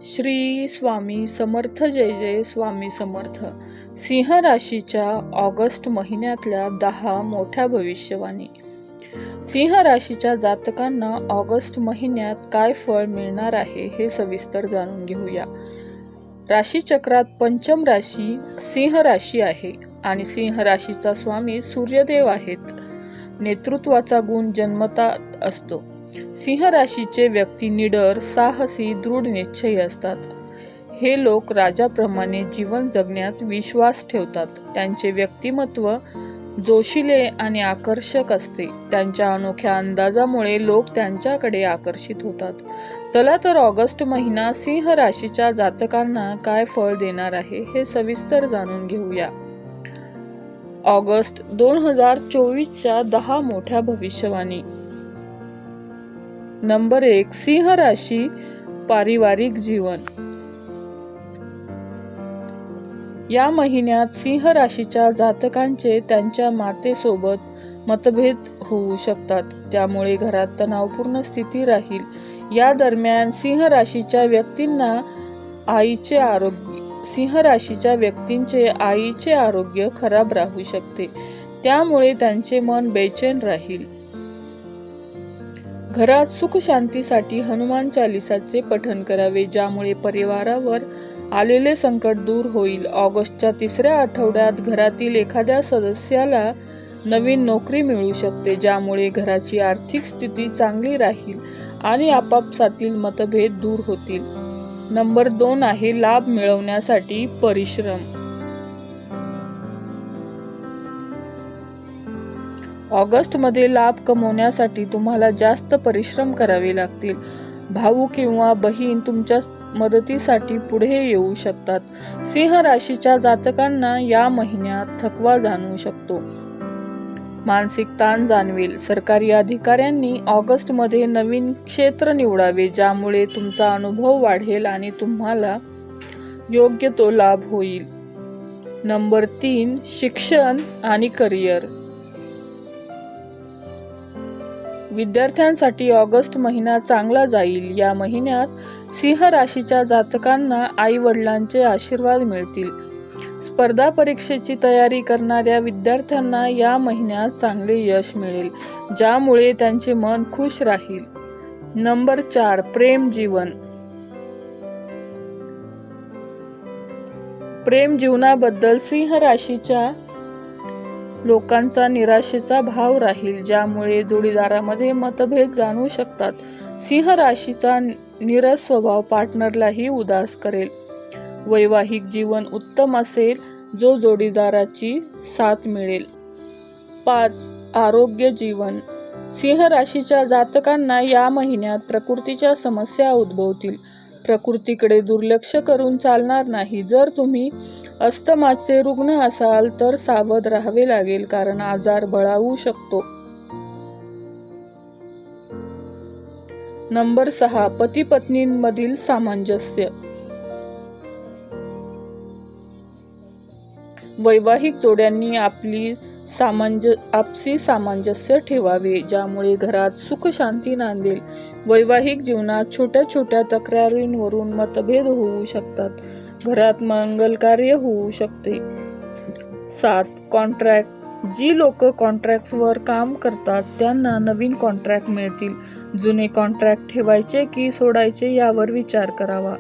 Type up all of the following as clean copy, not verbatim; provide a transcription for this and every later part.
श्री स्वामी समर्थ. जय जय स्वामी समर्थ. सिंह राशीच्या ऑगस्ट महिन्यातल्या 10 मोठ्या भविष्यवाणी. सिंह राशीच्या जातकांना ऑगस्ट महिन्यात काय फळ मिळणार आहे हे सविस्तर जाणून घेऊया. राशीचक्रात पंचम राशी सिंह राशी आहे आणि सिंह राशीचा स्वामी सूर्यदेव आहेत. नेतृत्वाचा गुण जन्मतात असतो. सिंह राशीचे व्यक्ती निडर, साहसी, दृढ निश्चयी असतात. हे लोक राजाप्रमाणे जीवन जगण्यात विश्वास ठेवतात. त्यांचे व्यक्तिमत्व जोशिले आणि आकर्षक असते. त्यांच्या अनोख्या अंदाजामुळे लोक त्यांच्याकडे आकर्षित होतात. चला तर ऑगस्ट महिना सिंह राशीच्या जातकांना काय फळ देणार आहे हे सविस्तर जाणून घेऊया. ऑगस्ट 2024च्या 10 मोठ्या भविष्यवाणी. नंबर 1. सिंह राशी. पारिवारिक जीवन. या महिन्यात सिंह राशीच्या जातकांचे त्यांच्या मातेसोबत मतभेद होऊ शकतात. त्यामुळे घरात तणावपूर्ण स्थिती राहील. या दरम्यान सिंह राशीच्या व्यक्तींचे आईचे आरोग्य खराब राहू शकते. त्यामुळे त्यांचे मन बेचैन राहील. घरात सुख शांतीसाठी हनुमान चालीसाचे पठण करावे, ज्यामुळे परिवारावर आलेले संकट दूर होईल. ऑगस्टच्या 3ऱ्या आठवड्यात घरातील एखाद्या सदस्याला नवीन नोकरी मिळू शकते, ज्यामुळे घराची आर्थिक स्थिती चांगली राहील आणि आपापसातील मतभेद दूर होतील. नंबर 2 आहे लाभ मिळवण्यासाठी परिश्रम. ऑगस्टमध्ये लाभ कमवण्यासाठी तुम्हाला जास्त परिश्रम करावे लागतील. भाऊ किंवा बहीण तुमच्या मदतीसाठी पुढे येऊ शकतात. सिंह राशीच्या जातकांना या महिन्यात थकवा जाणवू शकतो. मानसिक ताण जाणवेल. सरकारी अधिकाऱ्यांनी ऑगस्टमध्ये नवीन क्षेत्र निवडावे, ज्यामुळे तुमचा अनुभव वाढेल आणि तुम्हाला योग्य तो लाभ होईल. नंबर 3. शिक्षण आणि करिअर. विद्यार्थ्यांसाठी ऑगस्ट महिना चांगला जाईल. या महिन्यात सिंह राशीच्या जातकांना आई वडिलांचे आशीर्वाद मिळतील. स्पर्धा परीक्षेची तयारी करणाऱ्या विद्यार्थ्यांना या महिन्यात चांगले यश मिळेल, ज्यामुळे त्यांचे मन खुश राहील. नंबर 4. प्रेम जीवन. प्रेम जीवनाबद्दल सिंह राशीच्या लोकांचा निराशेचा भाव राहील, ज्यामुळे जोडीदारामध्ये मतभेद जाणवू शकतात. सिंह राशीचा नीरस स्वभाव पार्टनरलाही उदास करेल. वैवाहिक जीवन उत्तम असेल, जो जोडीदाराची साथ मिळेल. 5. आरोग्य जीवन. सिंह राशीच्या जातकांना या महिन्यात प्रकृतीच्या समस्या उद्भवतील. प्रकृतीकडे दुर्लक्ष करून चालणार नाही. जर तुम्ही अस्थमाचे रुग्ण असाल तर सावध राहावे लागेल, कारण आजार बळावू शकतो. नंबर 6. पती पत्नींमधील सामंजस्य. वैवाहिक जोड्यांनी आपसी सामंजस्य ठेवावे, ज्यामुळे घरात सुख शांती नांदेल. वैवाहिक जीवनात छोट्या छोट्या तक्रारींवरून मतभेद होऊ शकतात. घरात मंगल कार्य होऊ शकते. 7. कॉन्ट्रॅक्ट. जी लोक कॉन्ट्रॅक्ट्सवर काम करतात त्यांना नवीन कॉन्ट्रॅक्ट मिळतील. जुने कॉन्ट्रॅक्ट ठेवायचे की सोडायचे यावर विचार करावा.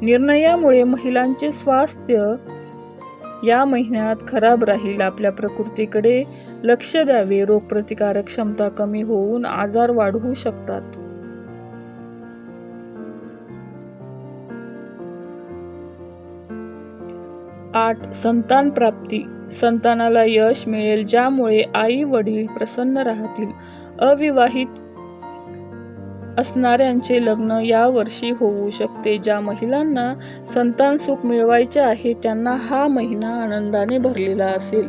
निर्णयामुळे महिलांचे स्वास्थ्य या महिन्यात खराब राहील. आपल्या प्रकृतीकडे लक्ष द्यावे. रोगप्रतिकारक क्षमता कमी होऊन आजार वाढू शकतात. 8. संतान प्राप्ती. संतानाला यश मिळेल, ज्यामुळे आई वडील प्रसन्न राहतील. अविवाहित असणाऱ्यांचे लग्न या वर्षी होऊ शकते. ज्या महिलांना संतान सुख मिळवायचे आहे त्यांना हा महिना आनंदाने भरलेला असेल.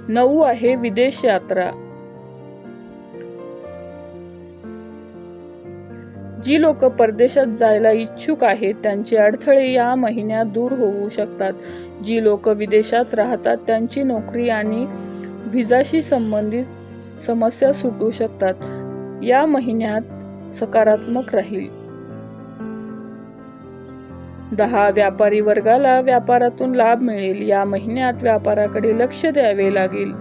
9 आहे विदेश यात्रा. जी लोक परदेशात जायला इच्छुक आहेत त्यांचे अडथळे या महिन्यात दूर होऊ शकतात. जी लोक विदेशात राहतात त्यांची नोकरी आणि व्हिसाशी संबंधित समस्या सुटू शकतात. या महिन्यात सकारात्मक राहील. 10 व्यापारी वर्गाला व्यापारातून लाभ मिळेल. या महिन्यात व्यापाराकडे लक्ष द्यावे लागेल.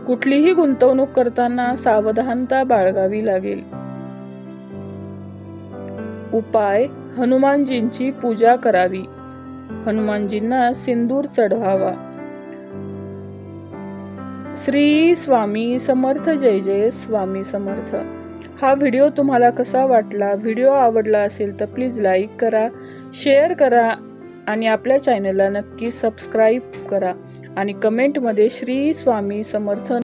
कुठलीही गुंतवणूक करताना सावधानता बाळगावी लागेल. उपाय: हनुमानजींची पूजा करावी. हनुमानजींना सिंदूर चढवावा. श्री स्वामी समर्थ. जय जय स्वामी समर्थ. हा व्हिडिओ तुम्हाला कसा वाटला? व्हिडिओ आवडला असेल तर प्लीज लाईक करा, शेअर करा आणि आपल्या चॅनलला नक्की सबस्क्राईब करा आणि कमेंटमध्ये श्री स्वामी समर्थ